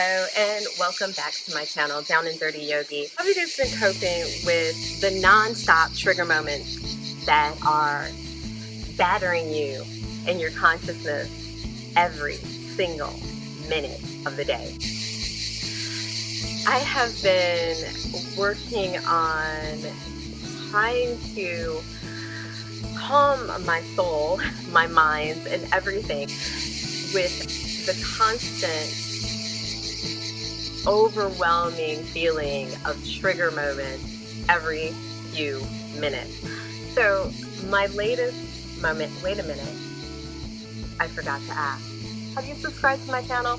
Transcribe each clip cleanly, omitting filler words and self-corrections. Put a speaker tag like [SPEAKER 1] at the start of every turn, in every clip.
[SPEAKER 1] Hello and welcome back to my channel, Down and Dirty Yogi. How have you guys been coping with the non-stop trigger moments that are battering you in your consciousness every single minute of the day? I have been working on trying to calm my soul, my mind, and everything with the constant overwhelming feeling of trigger moments every few minutes. So my latest moment, wait a minute, I forgot to ask. Have you subscribed to my channel?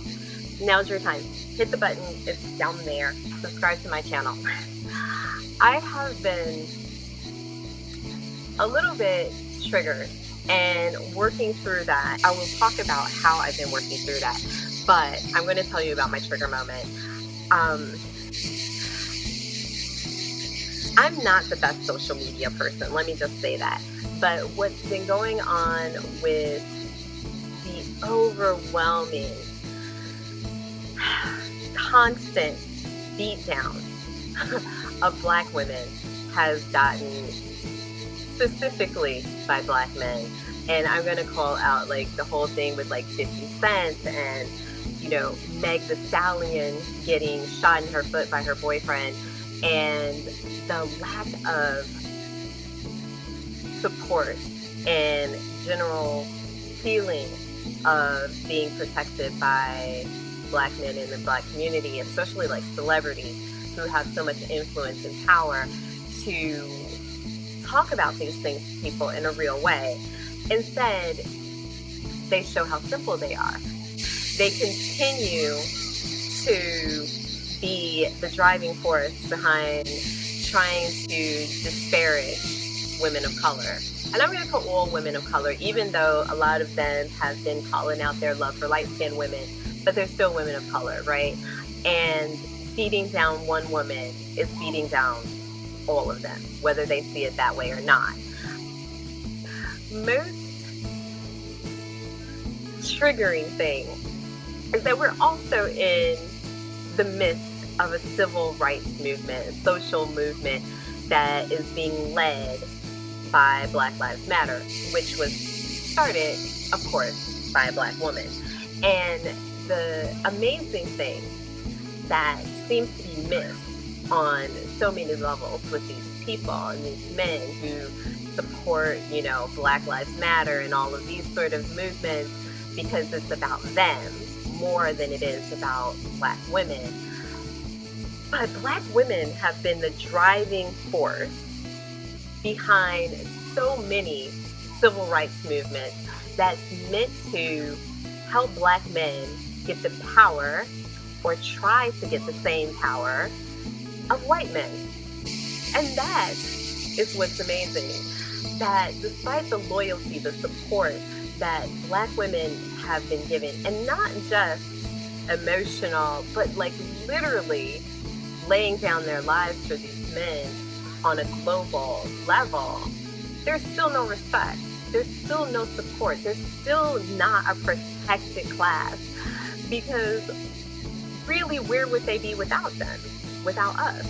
[SPEAKER 1] Now's your time. Hit the button, it's down there. Subscribe to my channel. I have been a little bit triggered and working through that. I will talk about how I've been working through that, but I'm going to tell you about my trigger moment. I'm not the best social media person, let me just say that. But what's been going on with the overwhelming, constant beatdown of Black women has gotten, specifically by Black men. And I'm going to call out like the whole thing with like 50 Cent and, you know, Meg the Stallion getting shot in her foot by her boyfriend, and the lack of support and general feeling of being protected by Black men in the Black community, especially like celebrities who have so much influence and power to talk about these things to people in a real way. Instead, they show how simple they are. They continue to be the driving force behind trying to disparage women of color. And I'm going to put all women of color, even though a lot of them have been calling out their love for light-skinned women, but they're still women of color, right? And beating down one woman is beating down all of them, whether they see it that way or not. Most triggering thing is that we're also in the midst of a civil rights movement, a social movement that is being led by Black Lives Matter, which was started, of course, by a Black woman. And the amazing thing that seems to be missed on so many levels with these people and these men who support, you know, Black Lives Matter and all of these sort of movements, because it's about them more than it is about Black women. But Black women have been the driving force behind so many civil rights movements that's meant to help Black men get the power, or try to get the same power, of white men. And that is what's amazing, that despite the loyalty, the support that Black women have been given, and not just emotional, but like literally laying down their lives for these men on a global level, there's still no respect. There's still no support. There's still not a protected class, because really, where would they be without them, without us?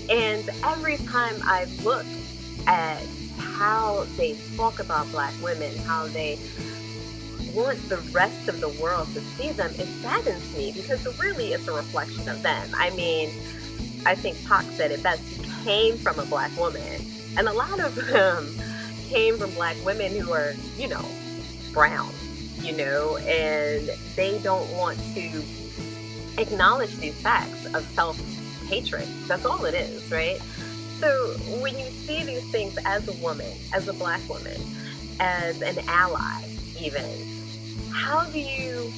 [SPEAKER 1] And every time I look at how they talk about Black women, how they want the rest of the world to see them, it saddens me, because really it's a reflection of them. I mean, I think Pac said it best. He came from a Black woman, and a lot of them came from Black women who are, you know, brown, you know, and they don't want to acknowledge these facts of self-hatred. That's all it is, right? So when you see these things as a woman, as a Black woman, as an ally even, how do you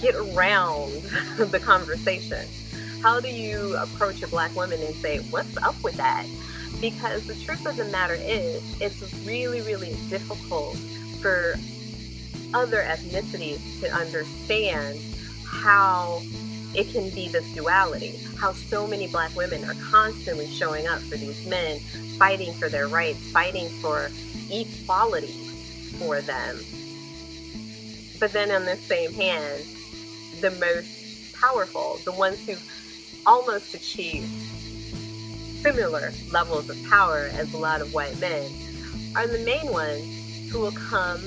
[SPEAKER 1] get around the conversation? How do you approach a Black woman and say, what's up with that? Because the truth of the matter is, it's really, really difficult for other ethnicities to understand how it can be this duality, how so many Black women are constantly showing up for these men, fighting for their rights, fighting for equality for them. But then on the same hand, the most powerful, the ones who've almost achieved similar levels of power as a lot of white men, are the main ones who will come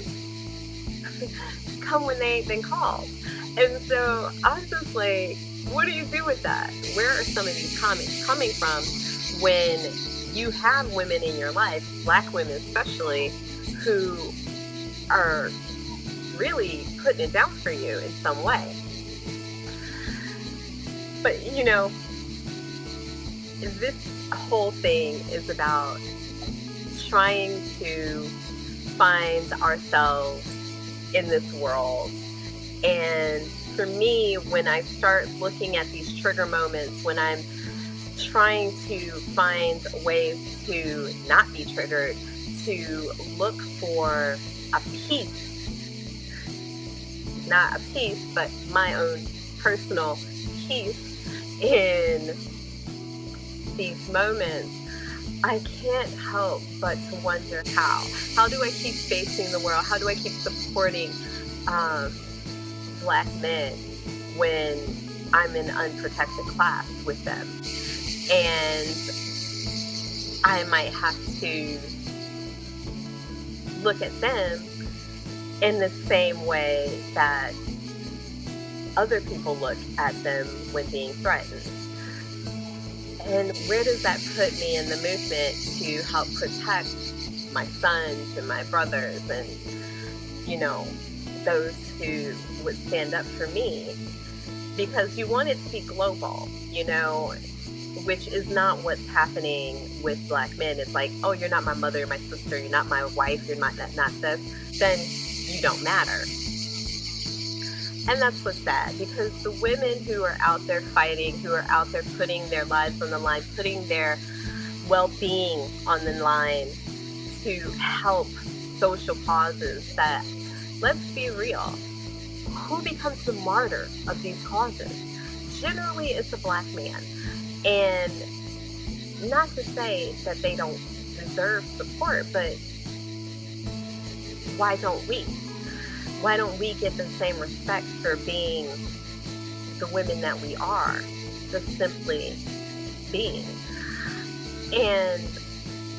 [SPEAKER 1] when they ain't been called. And so I'm just like, what do you do with that? Where are some of these comments coming from when you have women in your life, Black women especially, who are really putting it down for you in some way? But this whole thing is about trying to find ourselves in this world. And for me, when I start looking at these trigger moments, when I'm trying to find ways to not be triggered, to look for a peace, not a peace, but my own personal peace in these moments, I can't help but to wonder how do I keep facing the world? How do I keep supporting Black men when I'm in unprotected class with them? And I might have to look at them in the same way that other people look at them when being threatened. And where does that put me in the movement to help protect my sons and my brothers and, those who would stand up for me? Because you want it to be global, which is not what's happening with Black men. It's like, oh, you're not my mother, my sister, you're not my wife, you're not this, then you don't matter. And that's what's sad, because the women who are out there fighting, who are out there putting their lives on the line, putting their well-being on the line to help social causes that, let's be real, who becomes the martyr of these causes? Generally, it's a Black man. And not to say that they don't deserve support, but why don't we? Why don't we get the same respect for being the women that we are, just simply being? And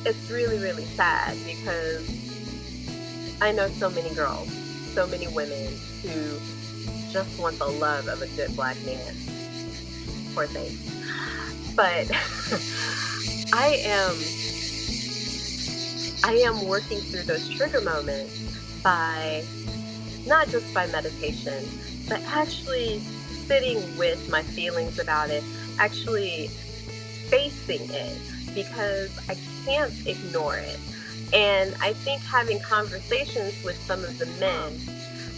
[SPEAKER 1] it's really, really sad, because I know so many girls, so many women who just want the love of a good Black man. Poor things. But I am working through those trigger moments by not just by meditation, but actually sitting with my feelings about it, actually facing it, because I can't ignore it. And I think having conversations with some of the men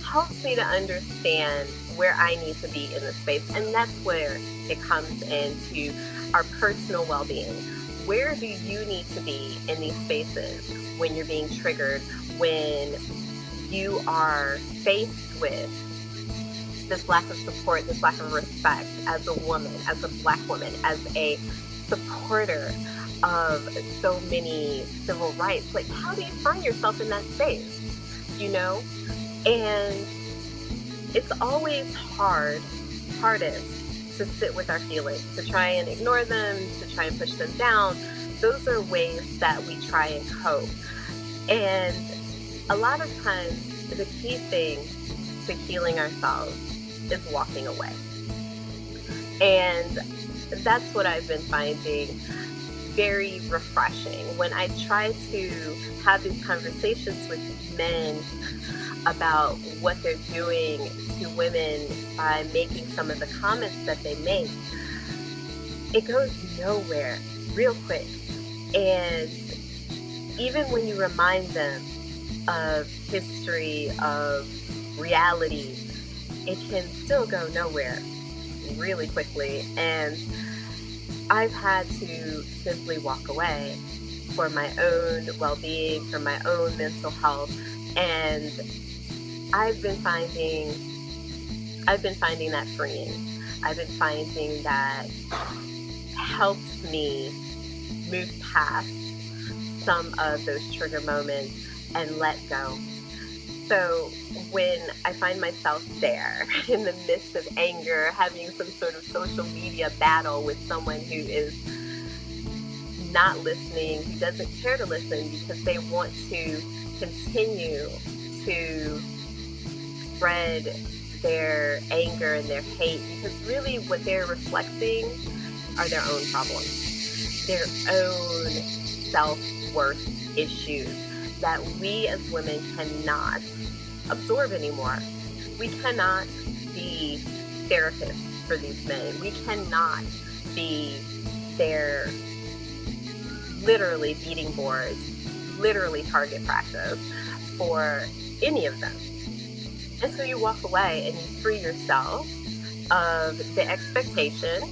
[SPEAKER 1] helps me to understand where I need to be in the space. And that's where it comes into our personal well-being. Where do you need to be in these spaces when you're being triggered, when you are faced with this lack of support, this lack of respect as a woman, as a Black woman, as a supporter of so many civil rights? Like, how do you find yourself in that space? And it's always hardest to sit with our feelings, to try and ignore them, to try and push them down. Those are ways that we try and cope. And a lot of times, the key thing to healing ourselves is walking away. And that's what I've been finding very refreshing. When I try to have these conversations with men about what they're doing to women by making some of the comments that they make, it goes nowhere real quick. And even when you remind them of history, of reality, it can still go nowhere really quickly. And I've had to simply walk away for my own well-being, for my own mental health. And I've been finding that freeing. I've been finding that helps me move past some of those trigger moments and let go. So when I find myself there in the midst of anger, having some sort of social media battle with someone who is not listening, who doesn't care to listen because they want to continue to spread their anger and their hate, because really what they're reflecting are their own problems, their own self-worth issues that we as women cannot absorb anymore. We cannot be therapists for these men. We cannot be their literally beating boards, literally target practice for any of them. And so you walk away and you free yourself of the expectation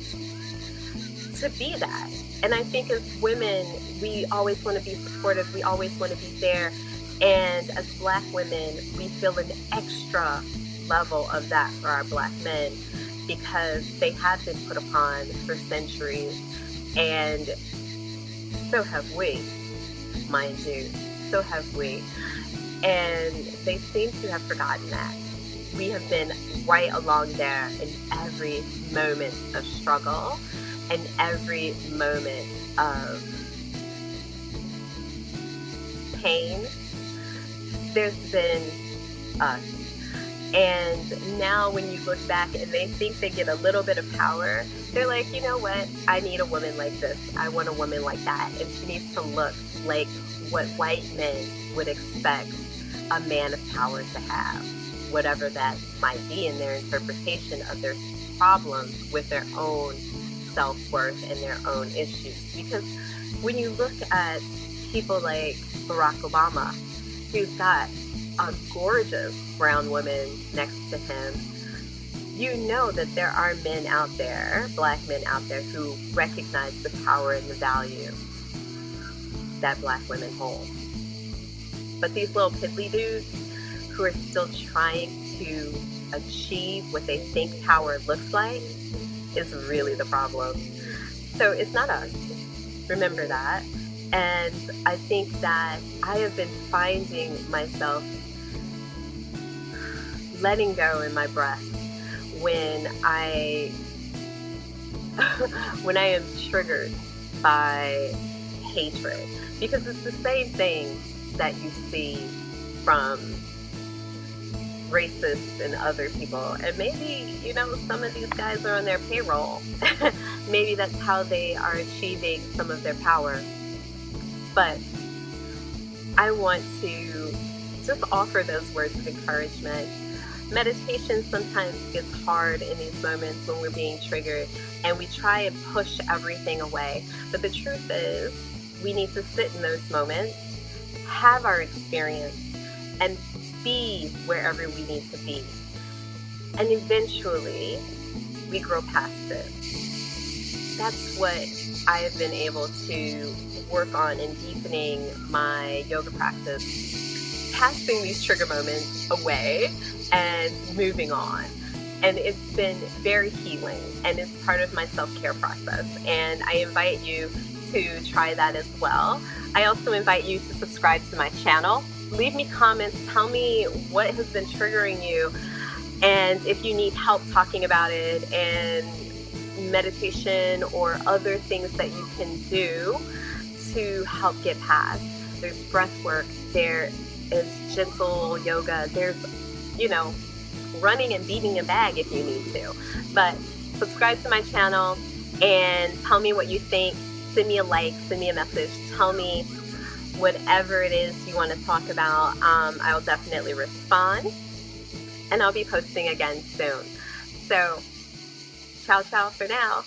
[SPEAKER 1] to be that. And I think as women, we always want to be supportive. We always want to be there. And as Black women, we feel an extra level of that for our Black men because they have been put upon for centuries. And so have we, mind you. So have we. And they seem to have forgotten that. We have been right along there in every moment of struggle and every moment of pain. There's been us. And now when you look back and they think they get a little bit of power, they're like, you know what? I need a woman like this. I want a woman like that. And she needs to look like what white men would expect a man of power to have, whatever that might be in their interpretation of their problems with their own self-worth and their own issues. Because when you look at people like Barack Obama, who's got a gorgeous brown woman next to him, you know that there are men out there, Black men out there, who recognize the power and the value that Black women hold. But these little piddly dudes who are still trying to achieve what they think power looks like is really the problem. So it's not us. Remember that. And I think that I have been finding myself letting go in my breath when I am triggered by hatred, because it's the same thing that you see from racists and other people. And maybe, you know, some of these guys are on their payroll. Maybe that's how they are achieving some of their power. But I want to just offer those words of encouragement. Meditation sometimes gets hard in these moments when we're being triggered and we try and push everything away. But the truth is, we need to sit in those moments, have our experience, and be wherever we need to be. And eventually, we grow past it. That's what I have been able to work on in deepening my yoga practice, passing these trigger moments away and moving on. And it's been very healing, and it's part of my self-care process. And I invite you to try that as well. I also invite you to subscribe to my channel. Leave me comments, tell me what has been triggering you, and if you need help talking about it, and meditation or other things that you can do to help get past. There's breath work, there is gentle yoga, there's, you know, running and beating a bag if you need to. But subscribe to my channel and tell me what you think. Send me a like, send me a message, tell me whatever it is you want to talk about. I'll definitely respond, and I'll be posting again soon. So ciao for now.